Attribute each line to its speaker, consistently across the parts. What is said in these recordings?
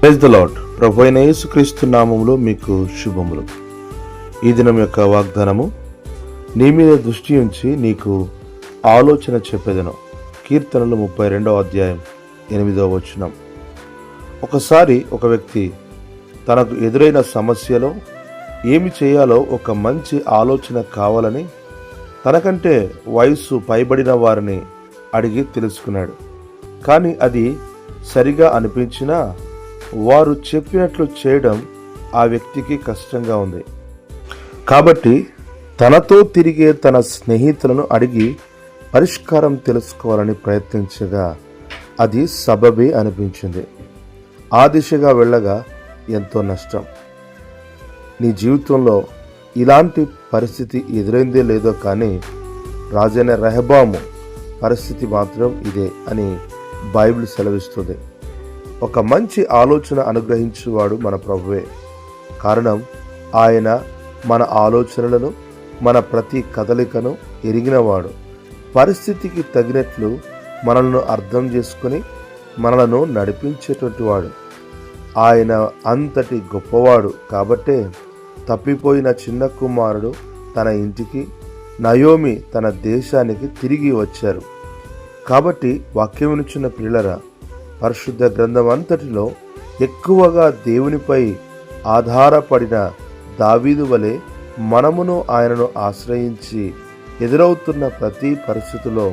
Speaker 1: Praise the lord. ప్రభు అయిన యేసుక్రీస్తు నామములో మీకు శుభములు. ఈ దినం యొక్క వాగ్దానము, నీ మీద దృష్టి ఉంచి నీకు ఆలోచన చెప్పేదను. కీర్తనలు 32వ అధ్యాయం 8వ వచనం. ఒకసారి ఒక వ్యక్తి తనకు ఎదురైన సమస్యలో ఏమి చేయాలో ఒక మంచి ఆలోచన కావాలని తనకంటే వయస్సు పైబడిన వారిని అడిగి తెలుసుకున్నాడు. కానీ అది సరిగా అనిపించినా వారు చెప్పినట్లు చేయడం ఆ వ్యక్తికి కష్టంగా ఉంది. కాబట్టి తనతో తిరిగే తన స్నేహితులను అడిగి పరిష్కారం తెలుసుకోవాలని ప్రయత్నించగా అది సబబే అనిపించింది. ఆ దిశగా వెళ్ళగా ఎంతో నష్టం. నీ జీవితంలో ఇలాంటి పరిస్థితి ఎదురైందే లేదో కానీ రాజైన రెహబాము పరిస్థితి మాత్రం ఇదే అని బైబిల్ సెలవిస్తుంది. ఒక మంచి ఆలోచన అనుగ్రహించేవాడు మన ప్రభువే. కారణం, ఆయన మన ఆలోచనలను, మన ప్రతి కదలికను ఎరిగినవాడు. పరిస్థితికి తగినట్లు మనల్ని అర్థం చేసుకుని మనలను నడిపించేటువంటి వాడు. ఆయన అంతటి గొప్పవాడు. కాబట్టే తప్పిపోయిన చిన్న కుమారుడు తన ఇంటికి, నయోమి తన దేశానికి తిరిగి వచ్చారు. కాబట్టి వాక్యమునిచ్చిన పిల్లరా, పరిశుద్ధ గ్రంథం అంతటిలో ఎక్కువగా దేవునిపై ఆధారపడిన దావీదు వలె మనమును ఆయనను ఆశ్రయించి ఎదురవుతున్న ప్రతి పరిస్థితిలో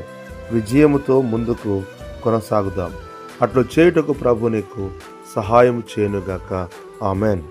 Speaker 1: విజయముతో ముందుకు కొనసాగుదాం. అట్లు చేయుటకు ప్రభు నీకు సహాయం చేయనుగాక. ఆమెన్.